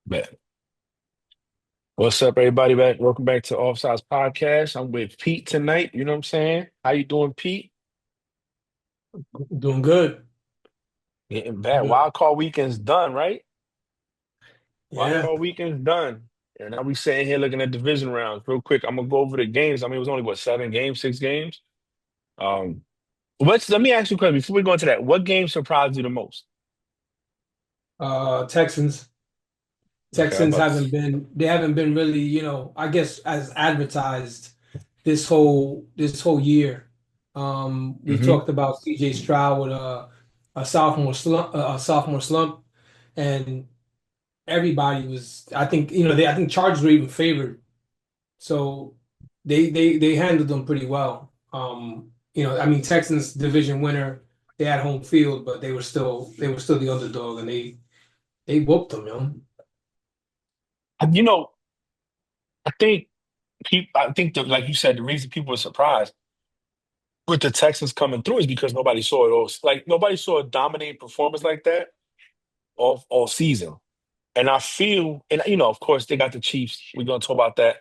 Bet. What's up, everybody? Welcome back to Offsides Podcast. I'm with Pete tonight. You know what I'm saying? How you doing, Pete? Doing good. Getting back. Good. Wild card weekend's done, right? Wild Yeah. card weekend's done. And now we sitting here looking at division rounds. Real quick, I'm gonna go over the games. I mean, it was only what, 7 games, 6 games? Um, let me ask you a question before we go into that. What game surprised you the most? Texans. Okay, I'm Texans about haven't been really, I guess as advertised this whole year. We hmm talked about CJ Stroud with a sophomore slump, and everybody was, I think, I think Chargers were even favored. So they handled them pretty well. I mean Texans division winner, they had home field, but they were still the underdog and they whooped them, You know, I think I think that, like you said, the reason people were surprised with the Texans coming through is because nobody saw it all. Like nobody saw a dominating performance like that all season. And I feel, and of course, they got the Chiefs. We're gonna talk about that.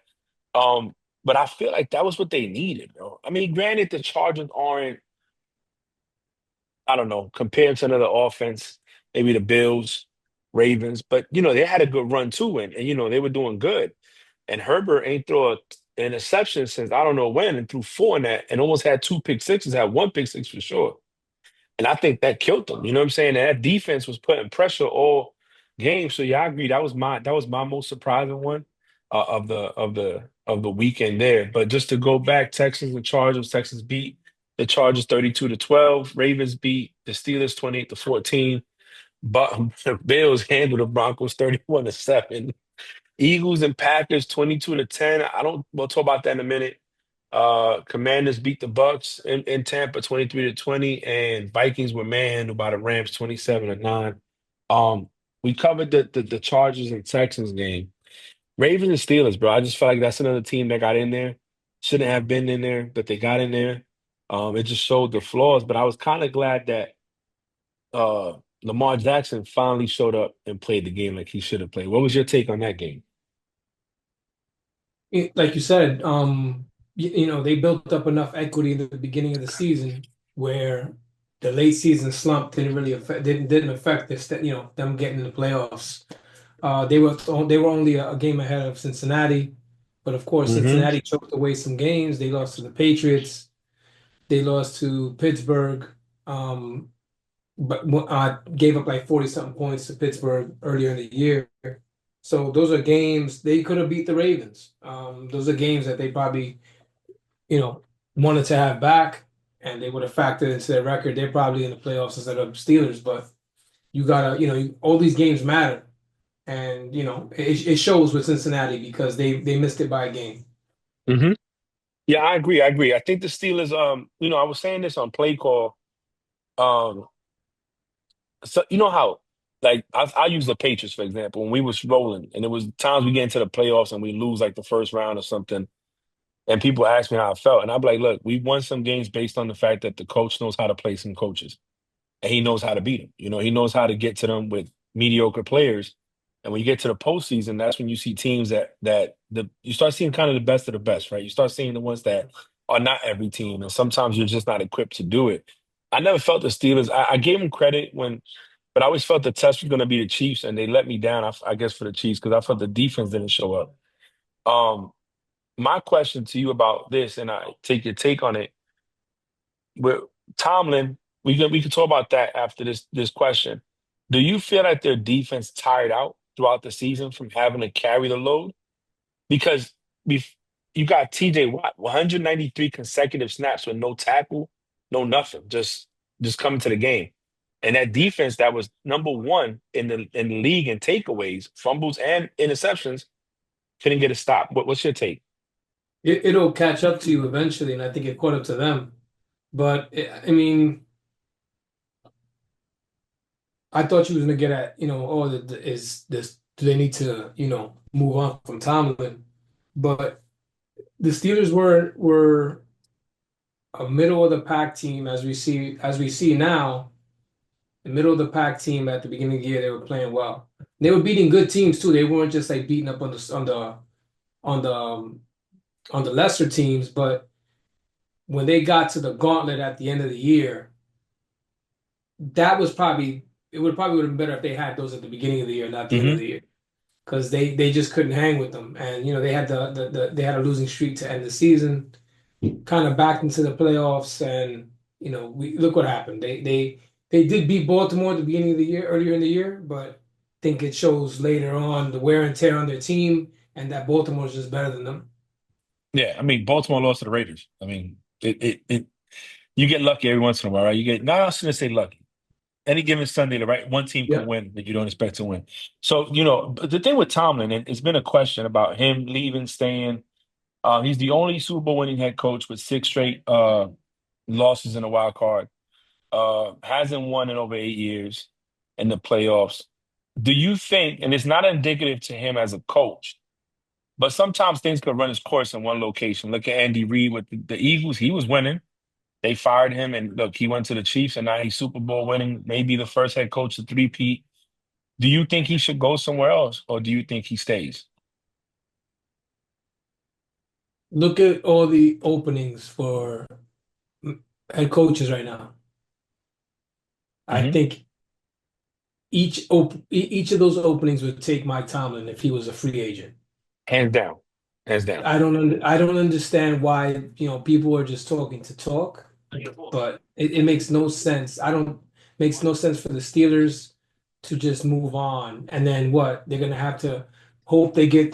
But I feel like that was what they needed, bro. I mean, granted, the Chargers aren't, I don't know, compared to another offense, maybe the Bills, Ravens, but they had a good run too, and they were doing good. And Herbert ain't throw an interception since I don't know when, and threw four in that, and almost had two pick sixes, had one pick six for sure. And I think that killed them. You know what I'm saying? And that defense was putting pressure all game. So yeah, I agree. That was my most surprising one of the weekend there. But just to go back, Texans and Chargers. Texans beat the Chargers 32-12. Ravens beat the Steelers 28-14. But the Bills handled the Broncos 31-7. Eagles and Packers 22-10. We'll talk about that in a minute. Commanders beat the Bucks in Tampa 23-20, and Vikings were manhandled by the Rams 27-9. We covered the Chargers and Texans game. Ravens and Steelers, bro. I just feel like that's another team that got in there. Shouldn't have been in there, but they got in there. It just showed the flaws, but I was kind of glad that Lamar Jackson finally showed up and played the game like he should have played. What was your take on that game? Like you said, they built up enough equity in the beginning of the season where the late season slump didn't affect them getting in the playoffs. They were only a game ahead of Cincinnati, but of course hmm Cincinnati choked away some games. They lost to the Patriots. They lost to Pittsburgh, um, but gave up like 40 something points to Pittsburgh earlier in the year. So those are games they could have beat the Ravens. Those are games that they probably, you know, wanted to have back, and they would have factored into their record. They're probably in the playoffs instead of Steelers, but you gotta, all these games matter, and it shows with Cincinnati because they missed it by a game. hmm Yeah, I agree. I agree. I think the Steelers, I was saying this on play call. Um, so you know how, like, I use the Patriots for example. When we was rolling, and it was times we get into the playoffs and we lose like the first round or something, and people ask me how I felt, and I'm like, look, we won some games based on the fact that the coach knows how to play some coaches, and he knows how to beat them. He knows how to get to them with mediocre players. And when you get to the postseason, that's when you see teams that you start seeing kind of the best of the best, right? You start seeing the ones that are not every team, and sometimes you're just not equipped to do it. I never felt the Steelers. I gave them credit but I always felt the test was going to be the Chiefs, and they let me down. I guess for the Chiefs because I felt the defense didn't show up. Um, my question to you about this, and I take your take on it with Tomlin, we can talk about that after this question. Do you feel like their defense tired out throughout the season from having to carry the load? Because we've you got TJ Watt, 193 consecutive snaps with no tackle, no nothing, just coming to the game. And that defense that was number one in the league in takeaways, fumbles, and interceptions couldn't get a stop. What's your take? It'll catch up to you eventually, and I think it caught up to them. But I mean, I thought you was gonna get at, oh, is this, do they need to, move on from Tomlin? But the Steelers were a middle of the pack team as we see now. The middle of the pack team at the beginning of the year, they were playing well. They were beating good teams too. They weren't just like beating up on the on the lesser teams, but when they got to the gauntlet at the end of the year, that was probably it would have been better if they had those at the beginning of the year, not the end of Hmm. the year, because they just couldn't hang with them. And they had they had a losing streak to end the season, kind of backed into the playoffs, and we look what happened. They did beat Baltimore at the beginning of the year, earlier in the year, but I think it shows later on the wear and tear on their team, and that Baltimore is just better than them. Yeah, I mean, Baltimore lost to the Raiders. I mean, you get lucky every once in a while, right? You get, not I was gonna say lucky. Any given Sunday, the right one team can Yeah. win that you don't expect to win. So, but the thing with Tomlin, and it's been a question about him leaving, staying. He's the only Super Bowl winning head coach with six straight losses in a wild card. Hasn't won in over 8 years in the playoffs. Do you think, and it's not indicative to him as a coach, but sometimes things could run its course in one location. Look at Andy Reid with the Eagles. He was winning. They fired him, and look, he went to the Chiefs, and now he's Super Bowl winning, maybe the first head coach to three-peat. Do you think he should go somewhere else, or do you think he stays? Look at all the openings for head coaches right now. I Hmm. think each of those openings would take Mike Tomlin if he was a free agent. Hands down, hands down. I don't understand why, people are just talking to talk, but it makes no sense. I don't Makes no sense for the Steelers to just move on. And then what? They're gonna have to hope they get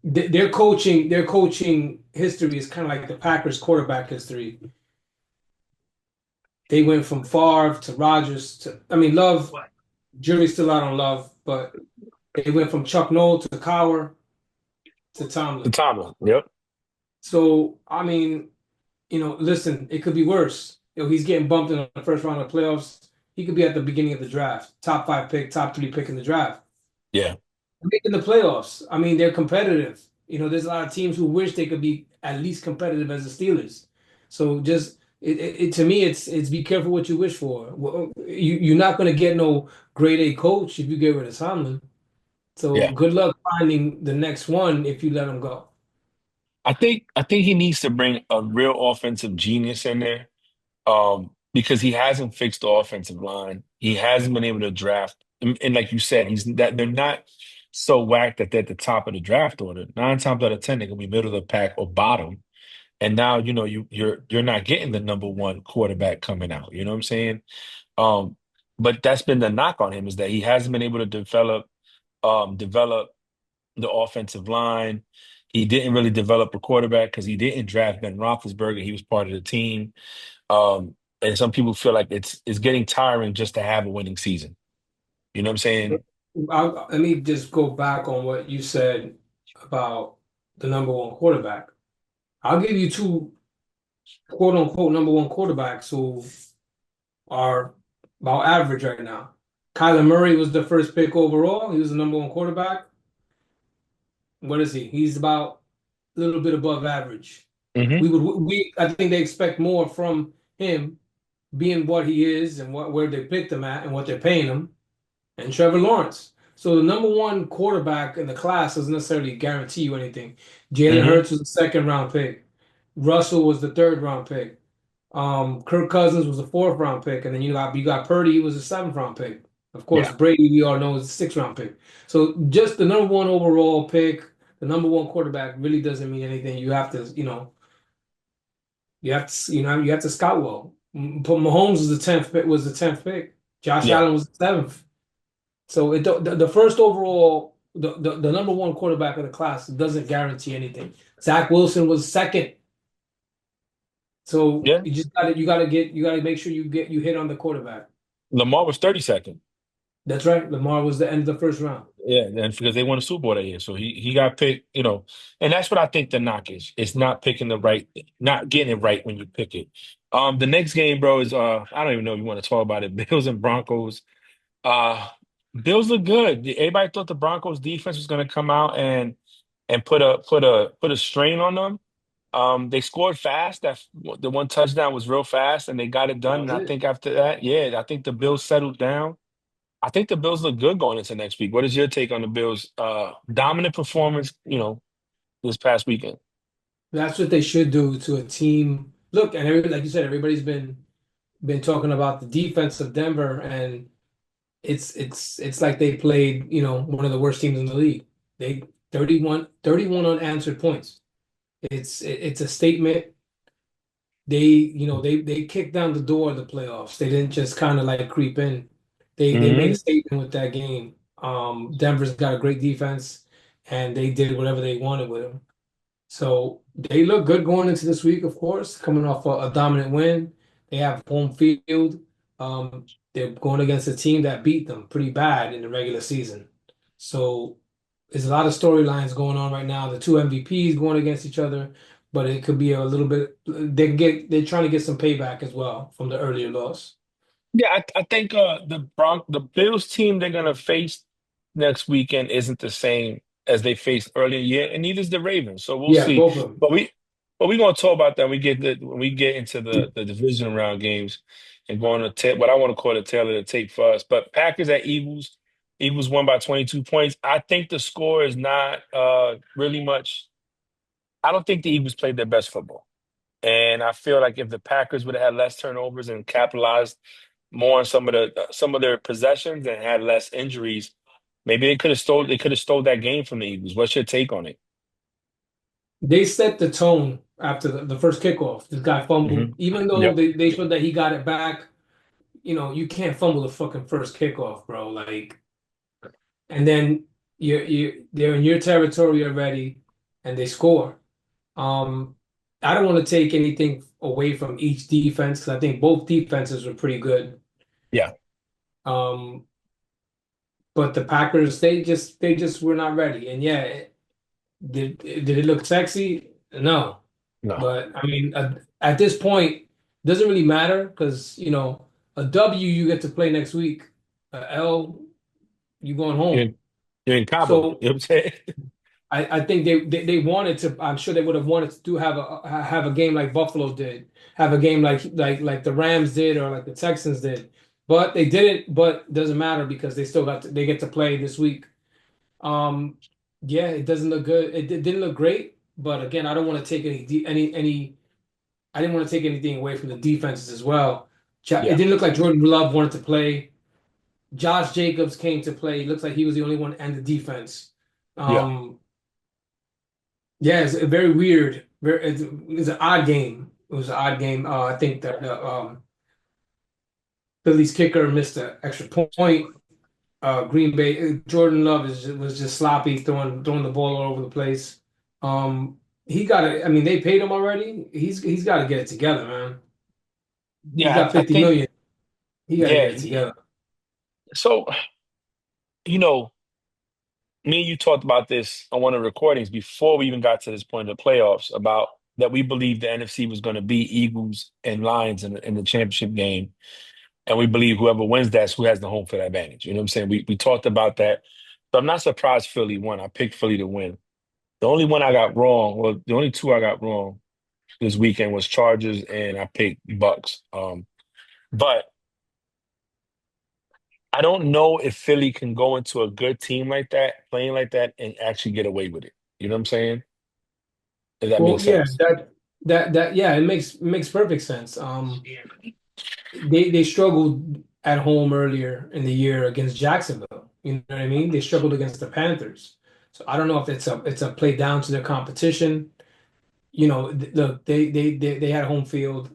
their coaching history is kind of like the Packers quarterback history. They went from Favre to Rodgers to, I mean, Love, jury's still out on Love, but they went from Chuck Noll to Cowher to The Tomlin. Tomlin, yep. So, I mean, listen, it could be worse. He's getting bumped in the first round of playoffs. He could be at the beginning of the draft, top five pick, top three pick in the draft. Yeah, Making the playoffs. I mean, they're competitive. There's a lot of teams who wish they could be at least competitive as the Steelers. So just to me, it's be careful what you wish for. You're not going to get no grade A coach if you get rid of Tomlin. So yeah. good luck finding the next one if you let him go. I think he needs to bring a real offensive genius in there. Because he hasn't fixed the offensive line. He hasn't been able to draft. And like you said, he's that they're not so whacked that they're at the top of the draft order. 9 times out of 10, they're gonna be middle of the pack or bottom. And now, you're not getting the number one quarterback coming out. You know what I'm saying? Um, but that's been the knock on him, is that he hasn't been able to develop the offensive line. He didn't really develop a quarterback because he didn't draft Ben Roethlisberger. He was part of the team. And some people feel like it's getting tiring just to have a winning season. You know what I'm saying? Let me just go back on what you said about the number one quarterback. I'll give you two quote unquote number one quarterbacks who are about average right now. Kyler Murray was the first pick overall. He was the number one quarterback. What is he? He's about a little bit above average. Hmm. I think they expect more from him being what he is and where they picked him at and what they're paying him. And Trevor Lawrence. So the number one quarterback in the class doesn't necessarily guarantee you anything. Jalen Hmm. Hurts was the second round pick. Russell was the third round pick. Kirk Cousins was a fourth round pick, and then you got Purdy, he was a seventh round pick. Of course, Yeah. Brady, we all know, is a sixth round pick. So just the number one overall pick, the number one quarterback really doesn't mean anything. You have to scout well. But Mahomes was the tenth pick. Josh Yeah. Allen was the seventh. So the first overall, the number one quarterback of the class doesn't guarantee anything. Zach Wilson was second. So Yeah. you gotta make sure you hit on the quarterback. Lamar was 32nd. That's right. Lamar was the end of the first round. Yeah, and because they won a Super Bowl that year. So he got picked, and that's what I think the knock is. It's not picking the right, not getting it right when you pick it. The next game, bro, is I don't even know if you want to talk about it. Bills and Broncos. Uh Bills look good. Everybody thought the Broncos defense was gonna come out and put a strain on them. They scored fast. The one touchdown was real fast, and they got it That done. And was I it. think after that, yeah, I think the Bills settled down. I think the Bills look good going into next week. What is your take on the Bills' dominant performance, this past weekend? That's what they should do to a team. Look, and like you said, everybody's been talking about the defense of Denver, and it's like they played, one of the worst teams in the league. They 31 unanswered points. It's a statement. They kicked down the door of the playoffs. They didn't just kind of like creep in. They made a Hmm. statement with that game. Denver's got a great defense, and they did whatever they wanted with them. So they look good going into this week, of course, coming off a dominant win. They have home field. They're going against a team that beat them pretty bad in the regular season. So there's a lot of storylines going on right now. The two MVPs going against each other, but it could be a little bit. They're trying to get some payback as well from the earlier loss. Yeah, I think the Bills team they're gonna face next weekend isn't the same as they faced earlier in the year, and neither is the Ravens. So we'll Yeah, see. both of them. But we gonna talk about that when we get into the division round games and going to what I want to call the tail of the tape for us. But Packers at Eagles. Eagles won by 22 points. I think the score is not really much. I don't think the Eagles played their best football. And I feel like if the Packers would have had less turnovers and capitalized more on some of their possessions and had less injuries, maybe they could have stole that game from the Eagles. What's your take on it? They set the tone after the first kickoff. This guy Hmm. fumbled, even though Yep. they showed that he got it back. You can't fumble the fucking first kickoff, bro. Like, and then they're in your territory already, and they score. Um, I don't want to take anything away from each defense because I think both defenses were pretty good. Yeah. Um, but the Packers, they just were not ready. And yeah, did it look sexy? No. No. But I mean, at this point, it doesn't really matter because a W you get to play next week, a L you going You're home. in, you're in Cabo. So You know what I'm saying? I think they wanted to. I'm sure they would have wanted to do have a game like Buffalo did, have a game like the Rams did or like the Texans did, but they didn't. But it doesn't matter because they get to play this week. Um, yeah, it doesn't look good. It didn't look great, but again, I don't want to take any. I didn't want to take anything away from the defenses as well. It Yeah. didn't look like Jordan Love wanted to play. Josh Jacobs came to play. It looks like he was the only one and the defense. Yeah. Um, Yeah, it's very weird. It's an odd game. It was an odd game. I think that the Phillies kicker missed an extra point. Green Bay Jordan Love was just sloppy throwing the ball all over the place. He got it. I mean, they paid him already. He's got to get it together, man. He's Yeah. got I 50 think, million. He got to yeah. get it together. So, you know, me and you talked about this on one of the recordings before we even got to this point of the playoffs about that we believed the NFC was going to be Eagles and Lions in the championship game. And we believe whoever wins that's who has the home field advantage. You know what I'm saying? We talked about that. So I'm not surprised Philly won. I picked Philly to win. The only one I got wrong, well, the only two I got wrong this weekend was Chargers and I picked Bucks. But I don't know if Philly can go into a good team like that, playing like that, and actually get away with it. You know what I'm saying? Does that make Well, yeah, sense? yeah, it makes perfect sense. They struggled at home earlier in the year against Jacksonville. You know what I mean? They struggled against the Panthers. So I don't know if it's a play down to their competition. Look, they had home field.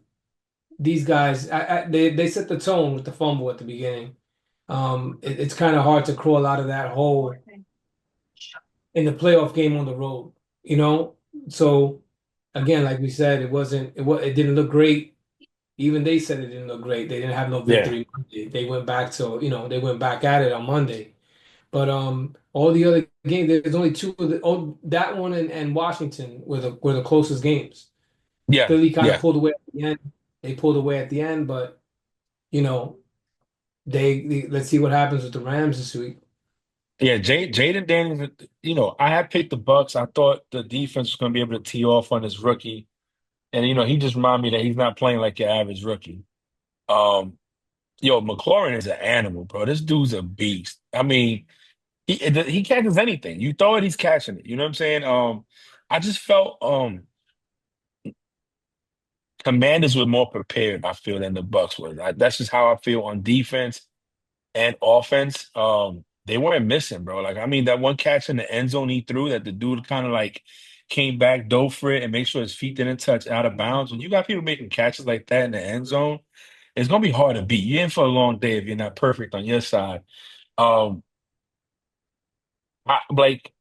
These guys, they set the tone with the fumble at the beginning. It's kind of hard to crawl out of that hole in the playoff game on the road. You know, so again, like we said, it didn't look great. Even they said it didn't look great. They didn't have no Yeah. victory Monday. They went back at it on Monday. But all the other games, there's only two of that one and Washington were the closest games. Yeah. Philly kind of Yeah. pulled away at the end. They pulled away at the end, but you know, let's see what happens with the Rams this week. Yeah. Jaden Daniels, I had picked the Bucks. I thought the defense was going to be able to tee off on his rookie. And, he just reminded me that he's not playing like your average rookie. Um, Yo, McLaurin is an animal, bro. This dude's a beast. I mean, he catches anything. You throw it, he's catching it. You know what I'm saying? I just felt Commanders were more prepared, I feel, than the Bucks were. That's just how I feel on defense and offense. They weren't missing, bro. Like, I mean, that one catch in the end zone he threw that the dude kind of like came back, dove for it, and make sure his feet didn't touch out of bounds. When you got people making catches like that in the end zone, it's gonna be hard to beat. You're in for a long day if you're not perfect on your side. Um, like,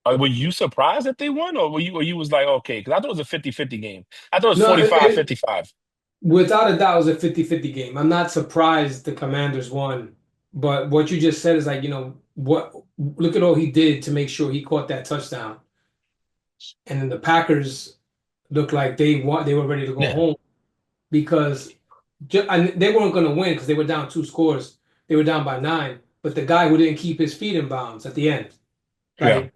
were you surprised that they won, or were you was like, okay, because I thought it was a 50-50 game. I thought it was No, 45-55. without a doubt, it was a 50-50 game. I'm not surprised the Commanders won, but what you just said is like, what, look at all he did to make sure he caught that touchdown. And then the Packers looked like they were ready to go Yeah, home because and they weren't going to win because they were down two scores. They were down by nine, but the guy who didn't keep his feet in bounds at the end, yeah. like,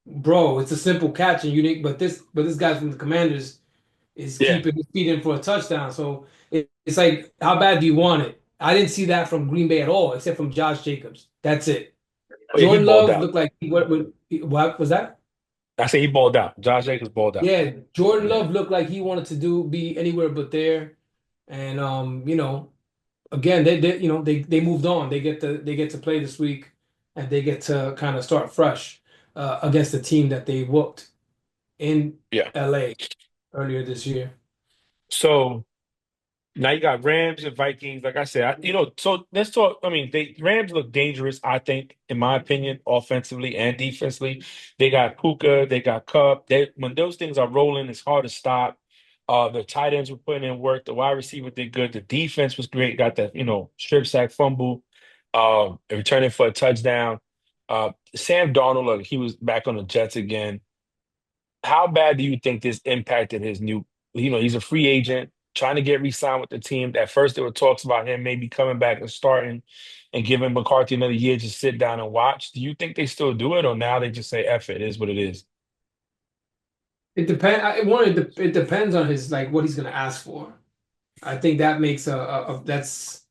bro, it's a simple catch and you didn't, but this guy from the Commanders is Yeah. keeping his feet in for a touchdown. So it's like, how bad do you want it? I didn't see that from Green Bay at all, except from Josh Jacobs. That's it. Oh, yeah, he Jordan balled Love out. looked like what was that? I say he balled out. Josh Jacobs balled out. Yeah, Jordan Yeah. Love looked like he wanted to be anywhere but there. And again, they moved on. They get to play this week, and they get to kind of start fresh against the team that they whooped in Yeah. LA earlier this year. So now you got Rams and Vikings. Like I said, so let's talk. I mean, they Rams look dangerous, I think, in my opinion, offensively and defensively. They got Puka, they got Cup. When those things are rolling, it's hard to stop. The tight ends were putting in work. The wide receiver did good. The defense was great. Got that, strip sack fumble, returning for a touchdown. Sam Darnold, look, he was back on the Jets again. How bad do you think this impacted his new, he's a free agent trying to get re-signed with the team. At first, there were talks about him maybe coming back and starting and giving McCarthy another year to sit down and watch. Do you think they still do it, or now they just say, F it, is what it is? It depend. It depends on his like what he's going to ask for. I think that makes that's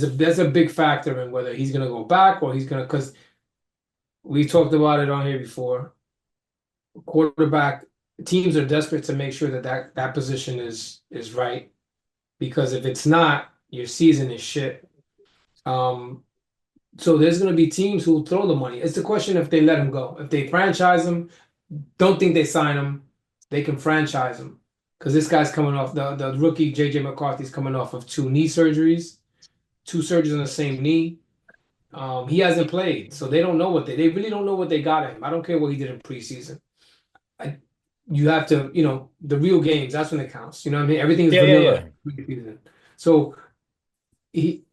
a big factor in whether he's going to go back or he's going to because we talked about it on here before. Quarterback teams are desperate to make sure that position is right because if it's not, your season is shit. Um, so there's going to be teams who throw the money. It's the question if they let him go. If they franchise him, don't think they sign him. They can franchise him because this guy's coming off the rookie JJ McCarthy's coming off of two surgeries on the same knee. He hasn't played, so they don't know they really don't know what they got at him. I don't care what he did in preseason. I, you have to, the real games. That's when it counts. You know what I mean? Everything is Yeah, yeah, vanilla yeah. preseason. So he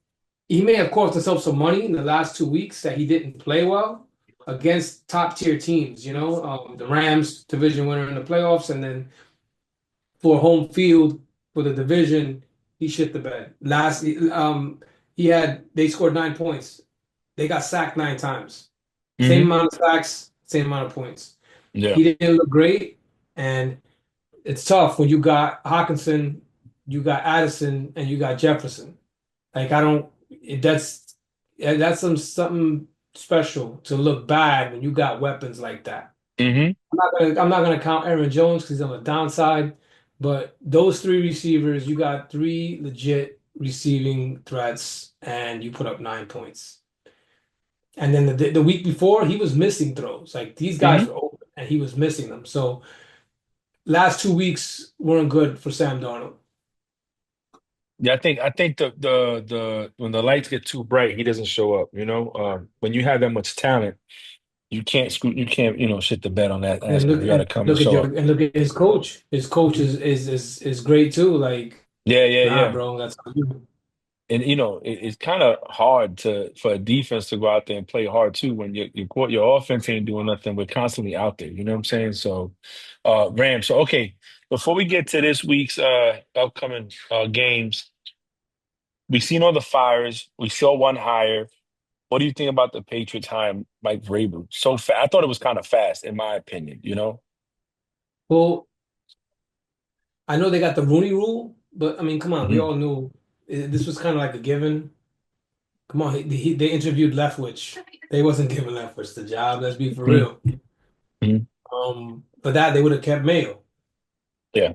he may have cost himself some money in the last 2 weeks that he didn't play well against top tier teams. The Rams division winner in the playoffs, and then for home field for the division, he shit the bed. They scored 9 points. They got sacked 9 times. Same Hmm. amount of sacks, same amount of points. Yeah. He didn't look great, and it's tough when you got Hawkinson, you got Addison, and you got Jefferson. Like I don't, it, that's something special to look bad when you got weapons like that. Hmm. I'm not gonna count Aaron Jones because he's on the downside, but those three receivers, you got three legit receiving threats, and you put up 9 points. And then the week before, he was missing throws. Like these guys Hmm. were open, and he was missing them. So last 2 weeks weren't good for Sam Darnold. Yeah, I think the when the lights get too bright, he doesn't show up. When you have that much talent, you can't shit the bed on that And aspect. look You got to and come and look at show your up. and look at his coach. His coach is great too. Like, Yeah, yeah, nah, yeah. bro, that's on you. And it's kind of hard for a defense to go out there and play hard too when your offense ain't doing nothing. We're constantly out there. You know what I'm saying? So, Rams. So okay, before we get to this week's upcoming games, we've seen all the fires. We saw one hire. What do you think about the Patriots hiring Mike Vrabel so fast? I thought it was kind of fast, in my opinion. Well, I know they got the Rooney Rule, but I mean, come on, we Hmm. all knew this was kind of like a given. Come on, they interviewed Leftwich. They wasn't giving Leftwich the job. Let's be for Hmm. real. Hmm. For that they would have kept Mayo. Yeah,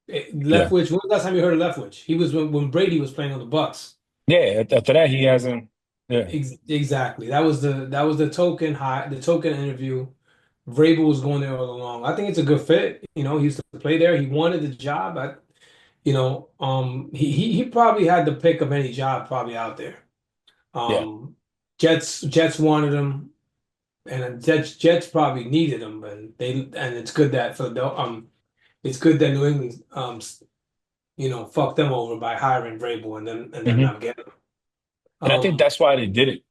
yeah, Leftwich. When was the last time you heard of Leftwich? He was when Brady was playing on the Bucks. yeah. After that, he hasn't. Yeah, Exactly. That was the token high, the token interview. Vrabel was going there all along. I think it's a good fit. He used to play there. He wanted the job. He probably had the pick of any job probably out there. yeah. Um, Jets wanted him, and Jets probably needed him, and it's good that it's good that New England fucked them over by hiring Vrabel and then Hmm. not getting him. And I think Um, that's why they did it.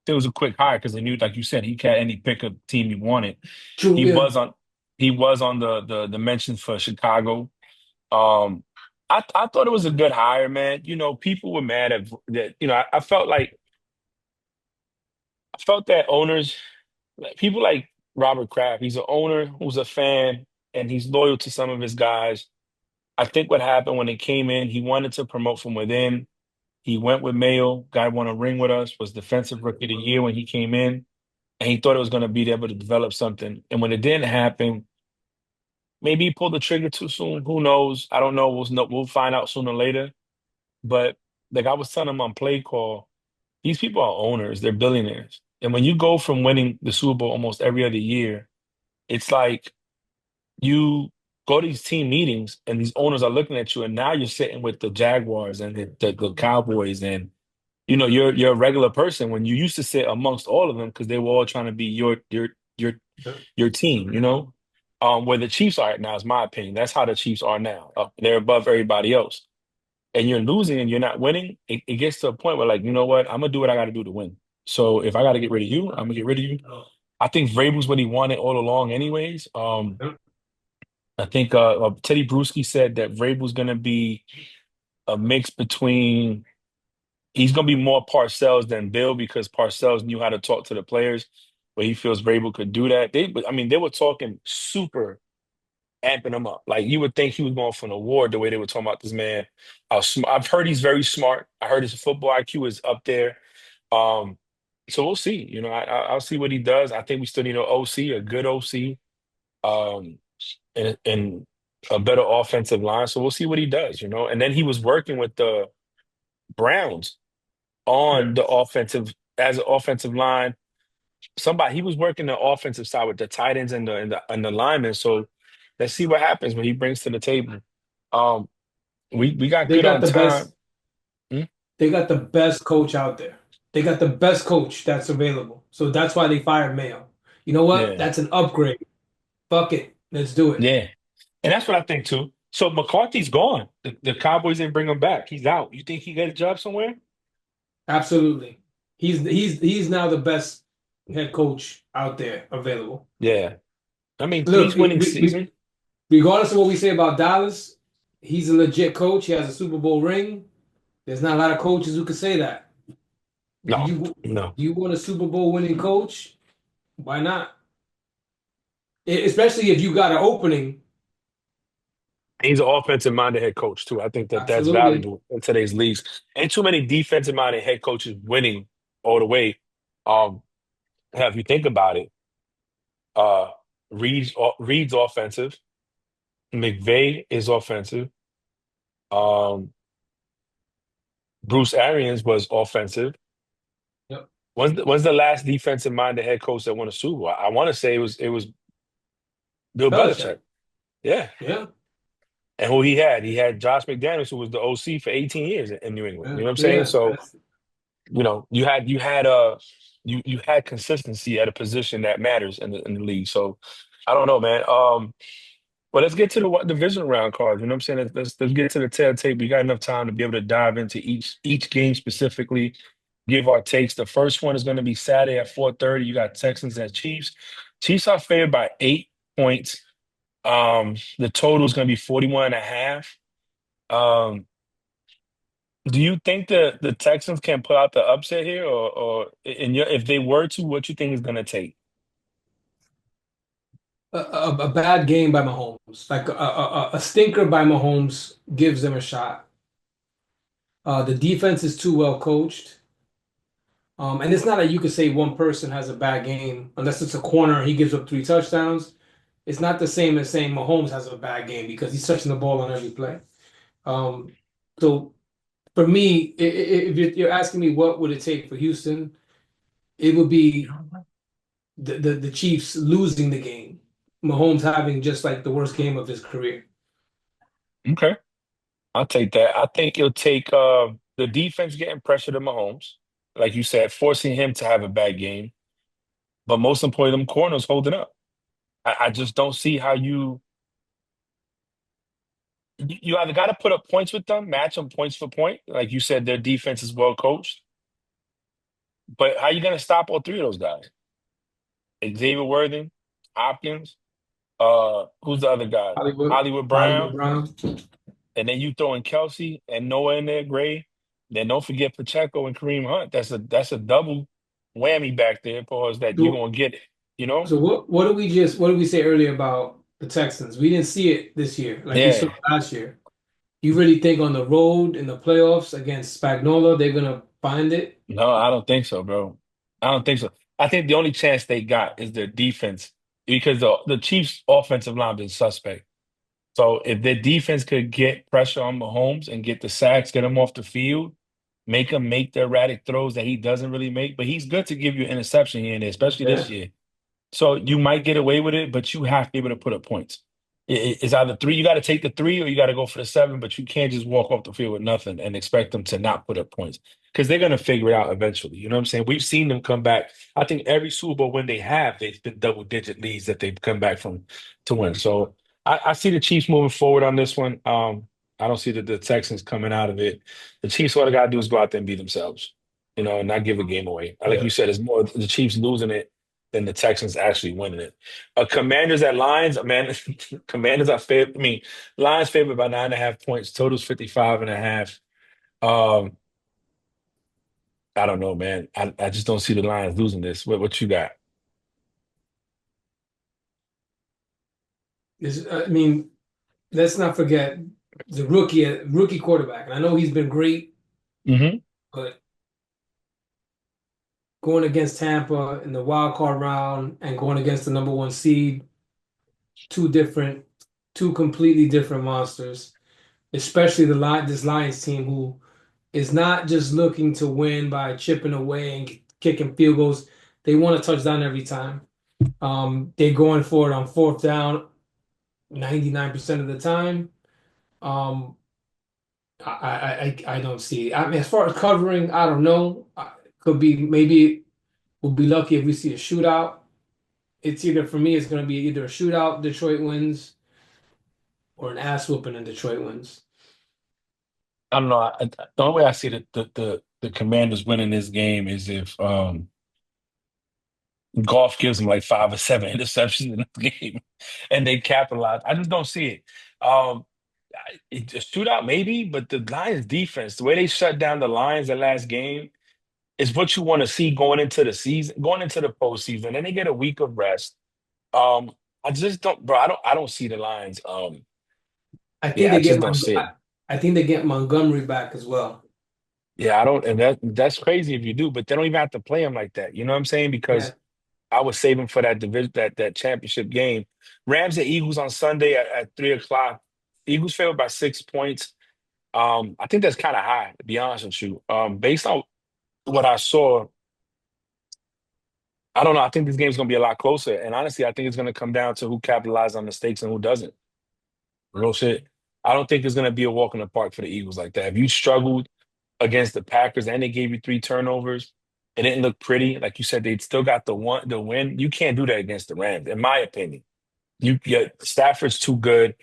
It was a quick hire because they knew, like you said, he had any pick of team he wanted. True, He yeah. was on. He was on the mentions for Chicago. Um, I thought it was a good hire, man. People were mad at that. I felt that owners, like people like Robert Kraft, he's an owner who's a fan and he's loyal to some of his guys. I think what happened when they came in, he wanted to promote from within. He went with Mayo, guy won a ring with us, was defensive rookie of the year when he came in, and he thought it was going to be able to develop something. And when it didn't happen, maybe he pulled the trigger too soon. Who knows? I don't know. We'll find out sooner or later. But like I was telling him on play call, these people are owners, they're billionaires. And when you go from winning the Super Bowl almost every other year, it's like you go to these team meetings and these owners are looking at you, and now you're sitting with the Jaguars and the Cowboys, and you're a regular person when you used to sit amongst all of them because they were all trying to be your your team, where the Chiefs are at now is my opinion. That's how the Chiefs are now. They're above everybody else. And you're losing and you're not winning, it gets to a point where, like, you know what, I'm gonna do what I gotta do to win. So if I gotta get rid of you, I'm gonna get rid of you. I think Vrabel's what he wanted all along, anyways. I think Teddy Bruschi said that Vrabel's gonna be a mix between he's gonna be more Parcells than Bill because Parcells knew how to talk to the players, but he feels Vrabel could do that. I mean, they were talking super amping him up. Like you would think he was going for an award the way they were talking about this man. I've heard he's very smart. I heard his football IQ is up there. Um, so we'll see. I'll see what he does. I think we still need an OC, a good OC, um, and a better offensive line. So we'll see what he does. And then he was working with the Browns Yeah. on the offensive as an offensive line. He was working the offensive side with the tight ends and the linemen. So let's see what happens when he brings to the table. Um, we got They good got on the time. best. Hmm? They got the best coach out there. They got the best coach that's available. So that's why they fired Mayo. You know what? Yeah, That's an upgrade. Fuck it. Let's do it. yeah, and that's what I think too. So McCarthy's gone. The Cowboys didn't bring him back. He's out. You think he got a job somewhere? Absolutely. He's now the best head coach out there available. Yeah, I mean Look, three's winning season. regardless of what we say about Dallas, he's a legit coach. He has a Super Bowl ring. There's not a lot of coaches who could say that. Do No, you no. do you want a Super Bowl winning coach? Why not? Especially if you got an opening. He's an offensive minded head coach too. I think that that's Absolutely. valuable in today's leagues. Ain't too many defensive minded head coaches winning all the way. Um, if you think about it, uh, Reed's offensive. McVay is offensive. Um, Bruce Arians was offensive. Yep. When's the last defensive minded head coach that won a Super Bowl? I want to say it was Bill Belichick. Belichick. Yeah. Yeah. And who he had? He had Josh McDaniels, who was the OC for 18 years in New England. You Yeah. know what I'm saying? Yeah. So, you had consistency at a position that matters in the league. So I don't know, man. Well, let's get to the division round cards. You know what I'm saying? Let's get to the tape. We got enough time to be able to dive into each game specifically, give our takes. The first one is going to be Saturday at 4:30. You got Texans at Chiefs. Chiefs are favored by 8 points. The total is going to be 41 and a half. Do you think the Texans can pull out the upset here, or if they were to, what you think is going to take? a bad game by Mahomes, like a stinker by Mahomes gives them a shot. The defense is too well coached. And it's not like you could say one person has a bad game unless it's a corner and he gives up 3 touchdowns. It's not the same as saying Mahomes has a bad game because he's touching the ball on every play. Um, so for me, if you're asking me what would it take for Houston, it would be the Chiefs losing the game, Mahomes having just like the worst game of his career. Okay, I'll take that. I think it'll take the defense getting pressure to Mahomes, like you said, forcing him to have a bad game. But most importantly, them corners holding up. I just don't see how you either got to put up points with them, match them points for point. Like you said, their defense is well coached. But how you going to stop all three of those guys? Xavier Worthing, Hopkins, who's the other guy? Hollywood, Hollywood Hollywood Brown, Brown. and then you throw in Kelsey and Noah in there, Gray. Then don't forget Pacheco and Kareem Hunt. That's a double whammy back there, pause that you're So, gonna get it. You know? so what did we say earlier about the Texans? We didn't see it this year like we saw Yeah. it last year. You really think on the road in the playoffs against Spagnuolo, they're gonna find it? No, I don't think so, bro. I don't think so. I think the only chance they got is their defense because the Chiefs' offensive line is suspect. So if their defense could get pressure on Mahomes and get the sacks, get him off the field, make him make the erratic throws that he doesn't really make, but he's good to give you an interception here and there, especially this Yeah. year. So you might get away with it, but you have to be able to put up points. It's either three, you got to take the three, or you got to go for the seven, but you can't just walk off the field with nothing and expect them to not put up points because they're going to figure it out eventually. You know what I'm saying? We've seen them come back. I think every Super Bowl when they have, they've been double digit leads that they've come back from to win. So I see the Chiefs moving forward on this one. I don't see the Texans coming out of it. The Chiefs, all they got to do is go out there and be themselves, and not give a game away. Like Yeah. you said, it's more the Chiefs losing it than the Texans actually winning it. Commanders at Lions, man. Commanders are favored. I mean, Lions favored by 9.5 points. Totals 55.5. Um, I don't know, man. I just don't see the Lions losing this. What you got? I mean, let's not forget the rookie quarterback. And I know he's been great, Hmm. but going against Tampa in the wild card round and going against the number one seed, two different, two completely different monsters. Especially this Lions team who is not just looking to win by chipping away and kicking field goals. They want a touchdown every time. They're going for it on fourth down 99% of the time. Um, I don't see it. I mean, as far as covering, I don't know. Could be maybe we'll be lucky if we see a shootout. It's either for me, it's going to be either a shootout, Detroit wins, or an ass whooping and Detroit wins. I don't know. The only way I see the Commanders winning this game is if Golf gives them like 5 or 7 interceptions in the game, and they capitalize. I just don't see it. A shootout maybe, but the Lions defense, the way they shut down the Lions the last game, is what you want to see going into the season, going into the postseason. Then they get a week of rest. Um, I just don't, bro. I don't see the Lions. I think Yeah, I they just get don't see it. I think they get Montgomery back as well. Yeah, I don't, and that's crazy if you do, but they don't even have to play him like that. You know what I'm saying? Because Yeah. I was saving for that division, that championship game. Rams and Eagles on Sunday at 3 o'clock. Eagles favored by 6 points. I think that's kind of high, to be honest with you. Based on what I saw, I don't know. I think this game's gonna be a lot closer. And honestly, I think it's gonna come down to who capitalized on mistakes and who doesn't. Real shit. I don't think it's gonna be a walk in the park for the Eagles like that. If you struggled against the Packers and they gave you 3 turnovers, it didn't look pretty. Like you said, they still got the win. You can't do that against the Rams, in my opinion. You get Stafford's too good.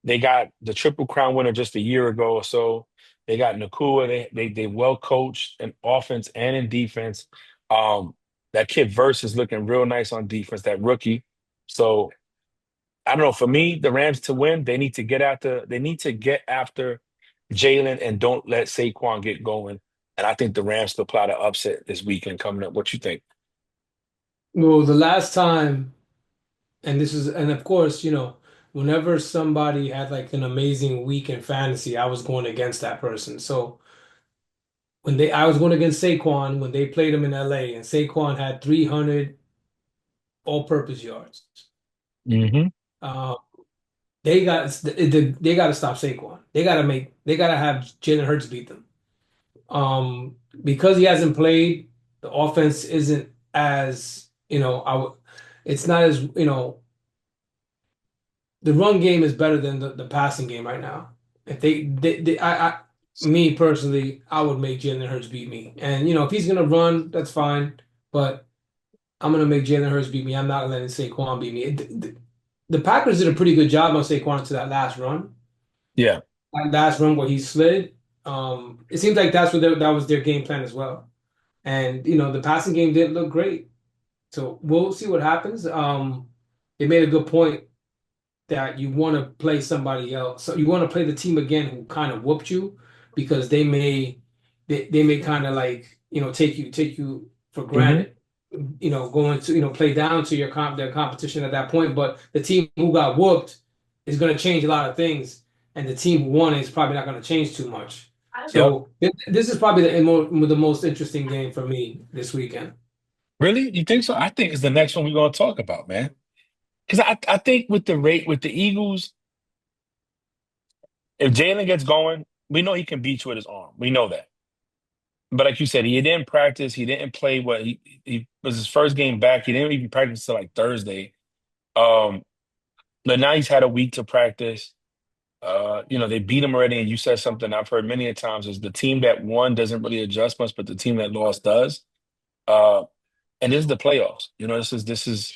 They got the Triple Crown winner just a year ago or so. They got Nakua. They well coached in offense and in defense. Um, that kid Verse is looking real nice on defense. That rookie. So I don't know. For me, the Rams to win, they need to get after. They need to get after Jalen and don't let Saquon get going. And I think the Rams could plot an upset this weekend coming up. What you think? Well, the last time. and this is, and of course, whenever somebody had like an amazing week in fantasy, I was going against that person. So I was going against Saquon when they played him in LA, and Saquon had 300 all-purpose yards. Hmm. Uh, they got to stop Saquon. They got to have Jalen Hurts beat them. Because he hasn't played, the offense isn't as, it's not as, the run game is better than the passing game right now. If me personally, I would make Jalen Hurts beat me. And if he's gonna run, that's fine. But I'm gonna make Jalen Hurts beat me. I'm not letting Saquon beat me. The Packers did a pretty good job on Saquon to that last run. Yeah. That last run where he slid. It seems like that was their game plan as well. And the passing game didn't look great. So we'll see what happens. They made a good point that you want to play somebody else. So you want to play the team again who kind of whooped you because they may kind of like, take you for Hmm. granted. Going to, play down to their competition at that point. But the team who got whooped is going to change a lot of things, and the team who won is probably not going to change too much. Yep. So this is probably the most interesting game for me this weekend. Really? You think so? I think it's the next one we're gonna talk about, man. Because I think with the rate with the Eagles, if Jalen gets going, we know he can beat you with his arm. We know that. But like you said, he didn't practice. He didn't play what he was his first game back. He didn't even practice till like Thursday. Um, but now he's had a week to practice. They beat him already, and you said something I've heard many a times is the team that won doesn't really adjust much, but the team that lost does. Uh, and this is the playoffs. This is this is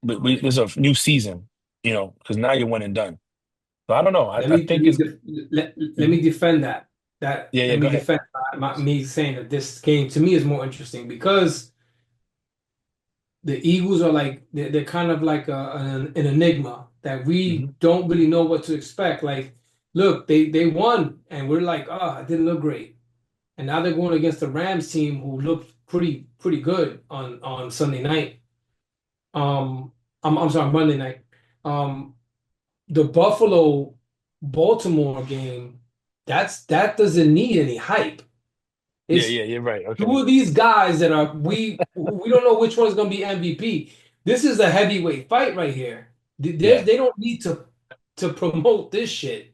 a new season. Because now you're one and done. So I don't know. I, Let I me let think me it's def let me Mhm. defend that. Yeah, yeah. Let Go me ahead. defend me saying that this game to me is more interesting because the Eagles are like they're kind of like an enigma that we Hmm. don't really know what to expect. Like, look, they won, and we're like, oh, it didn't look great, and now they're going against the Rams team who looked pretty good on Sunday night. Um, I'm sorry, Monday night. Um, the Buffalo Baltimore game, that doesn't need any hype. Yeah, It's yeah. You're right. two Okay. of these guys that are we don't know which one's gonna be MVP. This is a heavyweight fight right here. Yeah, They don't need to promote this shit.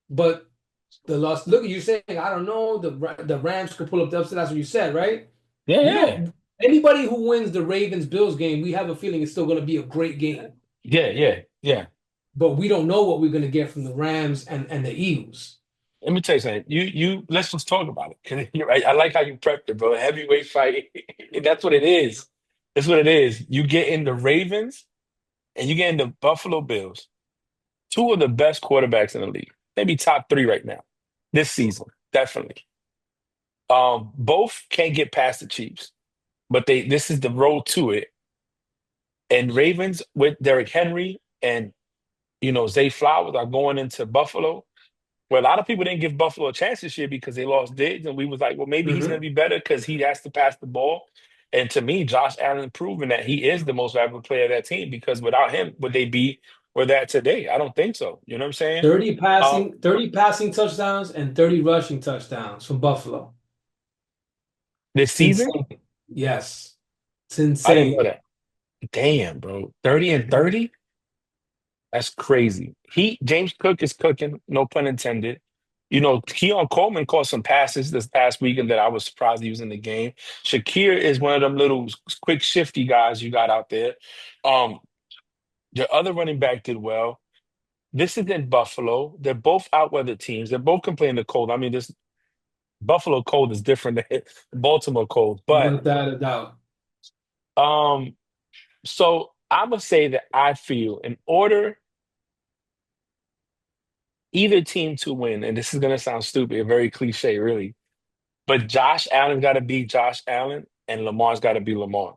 But the loss, look, you're saying I don't know the Rams could pull up the upset. That's what you said, right? yeah, We yeah, don't. Anybody who wins the Ravens Bills game, we have a feeling it's still gonna be a great game. yeah, yeah, yeah. But we don't know what we're gonna get from the Rams and the Eagles. Let me tell you something. You let's just talk about it. 'Cause you're right. I like how you prepped it, bro. Heavyweight fight. That's what it is. That's what it is. You get in the Ravens and you get in the Buffalo Bills. Two of the best quarterbacks in the league. Maybe top three right now. This season, definitely. Both can't get past the Chiefs, but this is the road to it. And Ravens with Derrick Henry and Zay Flowers are going into Buffalo. Where a lot of people didn't give Buffalo a chance this year because they lost Diggs, and we was like, well, maybe he's going to Mhm. be better because he has to pass the ball. And to me, Josh Allen proven that he is the most valuable player of that team because without him, would they be where they're at today? I don't think so. You know what I'm saying? 30 passing touchdowns and 30 rushing touchdowns from Buffalo. This It's season, insane. Yes. It's I didn't know insane. that. Damn, bro. 30 and 30? That's crazy. James Cook is cooking, no pun intended. Keon Coleman caught some passes this past weekend that I was surprised he was in the game. Shakir is one of them little quick, shifty guys you got out there. Um, your other running back did well. This is in Buffalo. They're both outweather teams. They both can play in the cold. I mean, this Buffalo cold is different than Baltimore cold. But Without a doubt. um, so I'm gonna say that I feel in order either team to win, and this is gonna sound stupid, very cliche, really. But Josh Allen got to be Josh Allen, and Lamar's got to be Lamar.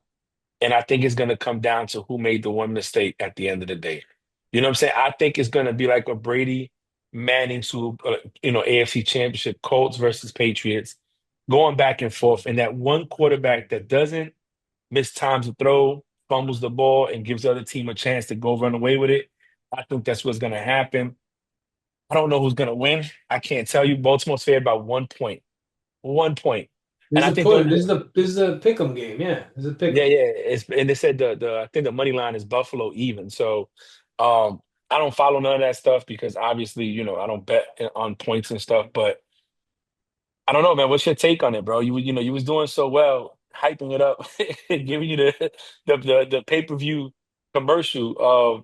And I think it's going to come down to who made the one mistake at the end of the day. You know what I'm saying? I think it's going to be like a Brady Manning to AFC Championship, Colts versus Patriots, going back and forth. And that one quarterback that doesn't miss times to throw, fumbles the ball and gives the other team a chance to go run away with it. I think that's what's going to happen. I don't know who's going to win. I can't tell you. Baltimore's favored by 1 point. 1 point. And This I is a think push. the This is a pick'em game. Yeah, this is a yeah, pick'em. yeah. And they said the I think the money line is Buffalo even. So um I don't follow none of that stuff because obviously, I don't bet on points and stuff, but I don't know, man. What's your take on it, bro? You was doing so well, hyping it up, giving you the pay-per-view commercial of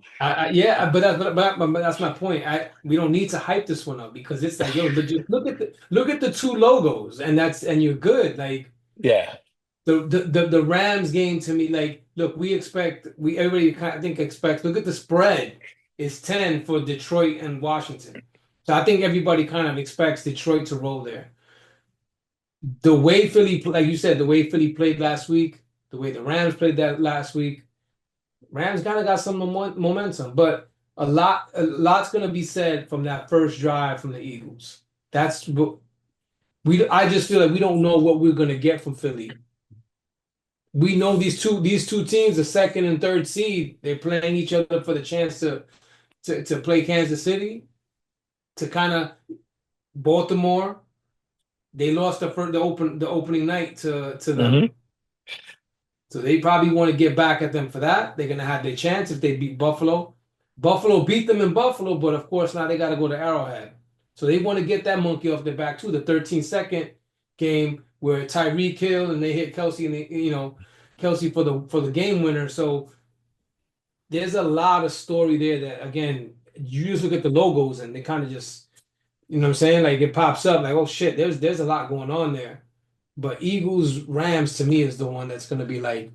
Yeah, but that's my point. We don't need to hype this one up because it's like, yo, just look at the two logos, and you're good. Like yeah. the Rams game to me, like, look, everybody kind of think expects. Look at the spread. It's 10 for Detroit and Washington. So I think everybody kind of expects Detroit to roll there. The way like you said, the way Philly played last week, the way the Rams played that last week. Rams kind of got some momentum, but a lot's going to be said from that first drive from the Eagles. That's what I just feel like we don't know what we're going to get from Philly. We know these two teams, the second and third seed, they're playing each other for the chance to play Kansas City, to kind of Baltimore. They lost the opening night to them. Hmm. So they probably want to get back at them for that. They're gonna have their chance if they beat Buffalo. Buffalo beat them in Buffalo, but of course now they got to go to Arrowhead. So they want to get that monkey off their back too. The 13-second game where Tyreek killed and they hit Kelsey and Kelsey for the game winner. So there's a lot of story there that again you just look at the logos and they kind of just what I'm saying, like it pops up like, oh shit, there's a lot going on there. But Eagles Rams to me is the one that's gonna be like,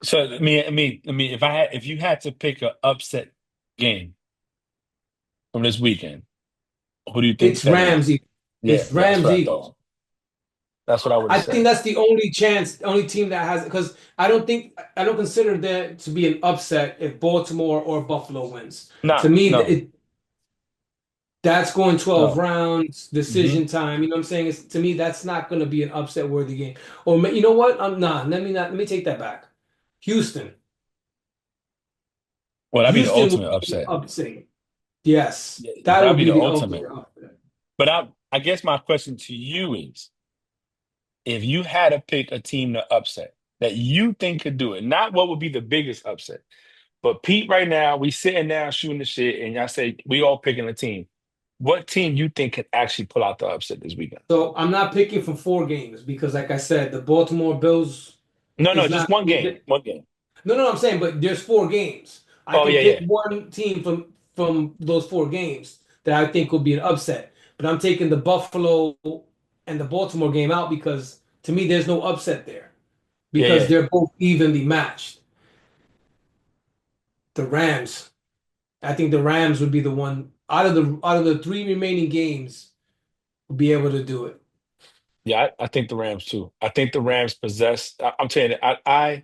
So I mean, if you had to pick an upset game from this weekend, who do you think it's that is? Yeah, It's yeah, that's Rams what I Eagles. thought. That's what I would have I think said. that's the only chance, the only team that has, because I don't consider that to be an upset if Baltimore or Buffalo wins. To No, me, no, that's going 12 no. rounds, Hmm. decision time. You know what I'm saying? To me, that's not going to be an upset worthy game. Or you know what? Nah, let me take that back. Houston. Well, that'd be the Houston ultimate would be an upset. upset. Yes, Yeah, that that'd would be be the the ultimate ultimate. upset. But I guess my question to you is, if you had to pick a team to upset that you think could do it, not what would be the biggest upset, but Pete, right now, we sitting down shooting the shit, and y'all say we all picking a team. What team you think could actually pull out the upset this weekend? So I'm not picking from 4 games because, like I said, the Baltimore Bills No, no, is just not. one game. One game. No, I'm saying, but there's 4 games. I Oh can yeah, pick yeah, one team from those 4 games that I think will be an upset. But I'm taking the Buffalo and the Baltimore game out because to me there's no upset there yeah, because yeah, they're both evenly matched. The Rams, I think the Rams would be the one out of the 3 remaining games would be able to do it. yeah. I think the Rams too. I think the Rams possess. I'm telling you, I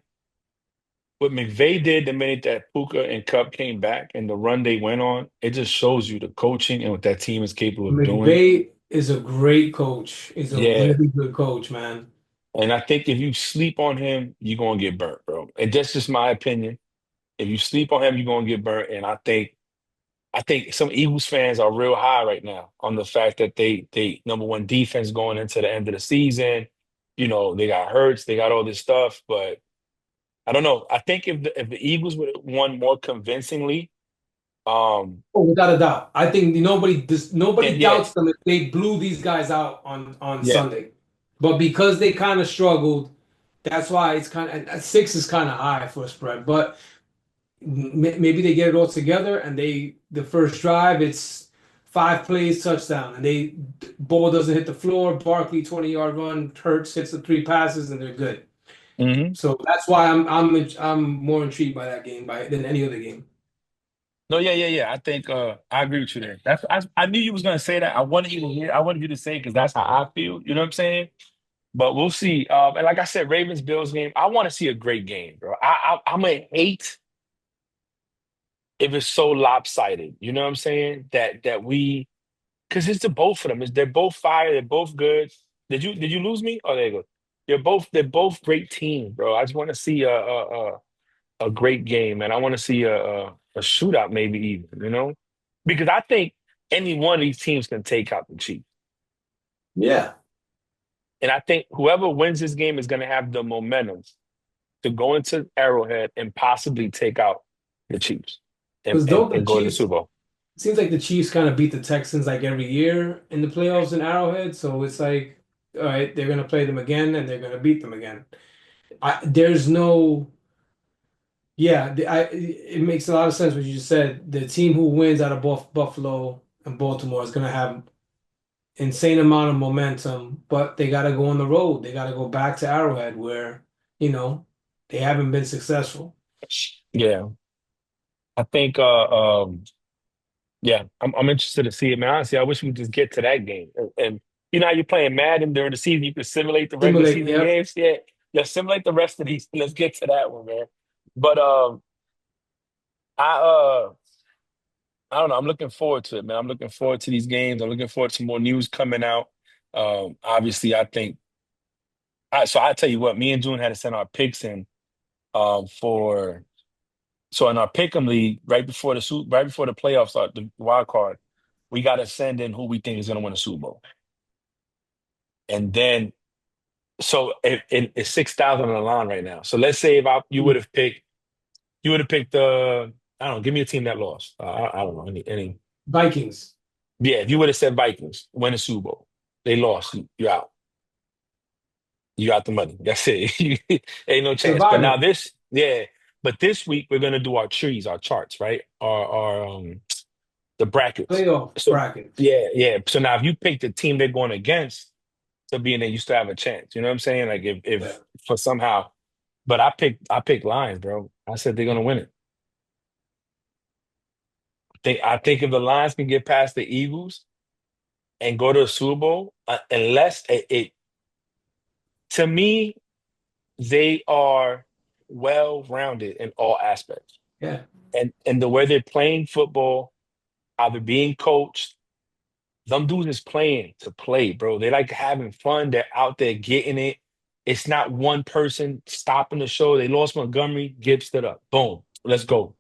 what McVay did the minute that Puka and Cup came back and the run they went on, it just shows you the coaching and what that team is capable of doing. McVay is a great coach. Is a Yeah. really good coach, man. And I think if you sleep on him, you're gonna get burnt, bro. And that's just my opinion. If you sleep on him, you're gonna get burnt. And I think some Eagles fans are real high right now on the fact that they number one defense going into the end of the season. They got Hurts, they got all this stuff, but I don't know. I think if the Eagles would have won more convincingly, Oh, without a doubt. I think nobody then yeah, doubts them if they blew these guys out on yeah, Sunday. But because they kind of struggled, that's why it's kind of 6 is kind of high for a spread. But maybe they get it all together and the first drive it's 5 plays touchdown and ball doesn't hit the floor. Barkley 20-yard run, Hurts hits the 3 passes and they're good. hmm. So that's why I'm more intrigued by that game than any other game. No, yeah, yeah, yeah. I think I agree with you there. I knew you was gonna say that. I wanted you to say it because that's how I feel. You know what I'm saying? But we'll see. And like I said, Ravens Bills game. I want to see a great game, bro. I'm gonna hate if it's so lopsided. You know what I'm saying? That we because it's the both of them. They're both fire. They're both good. Did you lose me? Oh, there you go. They're both great teams, bro. I just want to see a great game, and I want to see a shootout, maybe even, because I think any one of these teams can take out the Chiefs, Yeah, and I think whoever wins this game is going to have the momentum to go into Arrowhead and possibly take out the Chiefs and because and, don't the and go to the Chiefs? Super Bowl. It seems like the Chiefs kind of beat the Texans like every year in the playoffs in Arrowhead. So it's like, all right, they're gonna play them again and they're gonna beat them again. There's no, yeah, it makes a lot of sense what you just said. The team who wins out of Buffalo and Baltimore is gonna have insane amount of momentum, but they got to go on the road. They got to go back to Arrowhead where, you know, they haven't been successful. Yeah, I think yeah, I'm interested to see it, man. Honestly, I wish we could just get to that game. And you know how you're playing Madden during the season, you can simulate the regular Simulate, season yep. games. Yeah, yeah, simulate the rest of these. Let's get to that one, man. But I I don't know. I'm looking forward to it, man. I'm looking forward to these games. I'm looking forward to more news coming out. Obviously, I think so. I tell you what, me and June had to send our picks in for so in our pick'em league right before the playoffs start, the wild card, we got to send in who we think is going to win the Super Bowl, and then so it's 6,000 on the line right now. So let's say if you would have picked the I don't know, give me a team that lost. I don't know any. Vikings Yeah, if you would have said Vikings win the Super Bowl, they lost. You're out. You got the money. That's it. Ain't no chance. But now survivor yeah. But this week we're gonna do our trees, our charts, right? Our the brackets. playoff So brackets. yeah, yeah. So now if you pick the team they're going against to be in there, you still have a chance. You know what I'm saying? Like Yeah. if for somehow, but I picked Lions, bro. I said they're gonna win it. I think if the Lions can get past the Eagles and go to the Super Bowl, unless it to me they are well rounded in all aspects. Yeah. And the way they're playing football, how they're being coached, them dudes is playing to play, bro. They like having fun. They're out there getting it. It's not one person stopping the show. They lost Montgomery, Gibbs stood up. Boom. Let's go.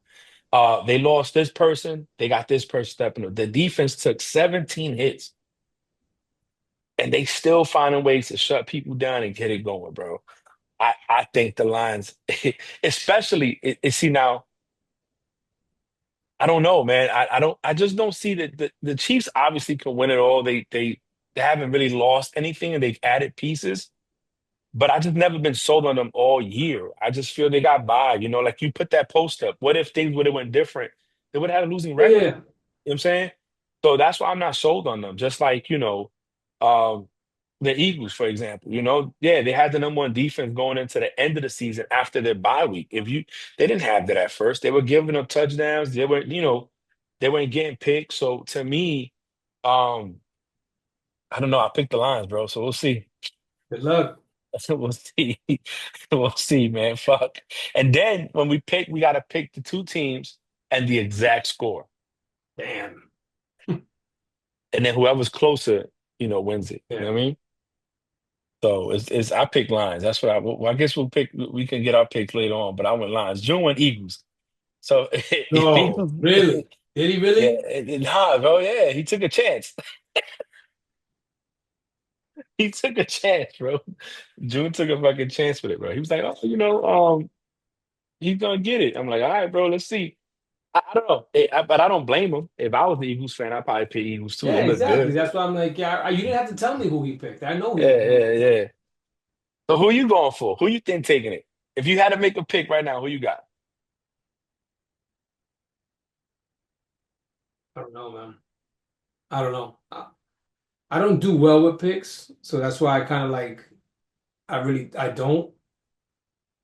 They lost this person, they got this person stepping up. The defense took 17 hits and they still finding ways to shut people down and get it going, bro. I think the Lions, especially see now. I don't know, man. I just don't see that the Chiefs obviously can win it all. They haven't really lost anything and they've added pieces, but I just never been sold on them all year. I just feel they got by, like you put that post up. What if things would have went different? They would have had a losing Yeah, record. yeah. You know what I'm saying? So that's why I'm not sold on them. Just like, um, the Eagles, for example, yeah, they had the number one defense going into the end of the season after their bye week. They didn't have that at first. They were giving up touchdowns. They weren't getting picked. So to me, um, I don't know. I picked the Lions, bro. So we'll see. Good luck. We'll see. We'll see, man. Fuck. And then when we pick, we got to pick the two teams and the exact score. Damn. And then whoever's closer, wins it. You know Yeah. what I mean? So it's I pick Lions. That's what well, I guess we can get our picks later on, but I went Lions. June went Eagles. So if No, Eagles, really? Did he yeah, really? nah, bro, yeah, he took a chance. He took a chance, bro. June took a fucking chance with it, bro. He was like, oh, he's gonna get it. I'm like, all right, bro, let's see. I don't know, but I don't blame him. If I was the Eagles fan, I'd probably pick Eagles too. Yeah, They look exactly. good. That's why I'm like, yeah, you didn't have to tell me who he picked. I know Yeah, who yeah, yeah. So who you going for? Who you think taking it? If you had to make a pick right now, who you got? I don't know, man. I don't know. I don't do well with picks, so that's why I kind of like I don't.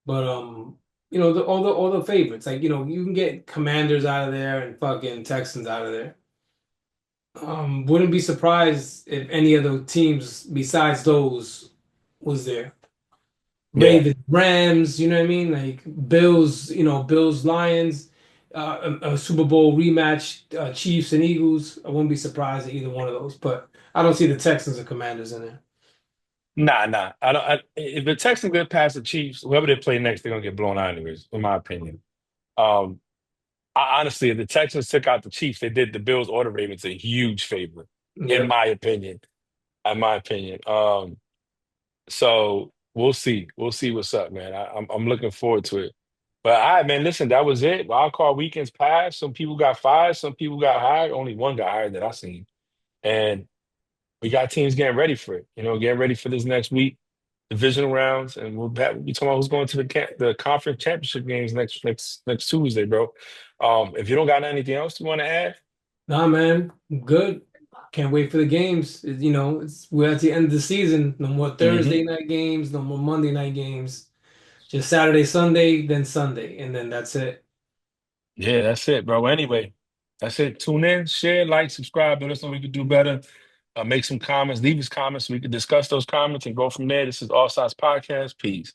But all the favorites, like you can get Commanders out of there and fucking Texans out of there. Wouldn't be surprised if any of the teams besides those was there. Yeah. Ravens, Rams, you know what I mean? Like Bills, Bills, Lions, a Super Bowl rematch, Chiefs and Eagles. I wouldn't be surprised at either one of those, but I don't see the Texans or Commanders in there. Nah, nah. I don't. If the Texans get past the Chiefs, whoever they play next, they're gonna get blown out anyways, in my opinion. Um, honestly, if the Texans took out the Chiefs, they did the Bills or the Ravens a huge favor, in Yeah. my opinion. In my opinion. So we'll see. We'll see what's up, man. I'm looking forward to it. But all right, man. Listen, that was it. Wild card weekends passed. Some people got fired. Some people got hired. Only one got hired that I seen. And we got teams getting ready for it. Getting ready for this next week, divisional rounds, and we'll be talking about who's going to the conference championship games next Tuesday, bro. If you don't got anything else you want to add, Nah, man, good. Can't wait for the games. We're at the end of the season. No more hmm Thursday night games, no more Monday night games. Just Saturday, Sunday, then Sunday, and then that's it. yeah, that's it, bro. Anyway, that's it. Tune in, share, like, subscribe. Let us know we could do better. Make some comments, leave us comments so we can discuss those comments and go from there. This is All Sides Podcast. Peace.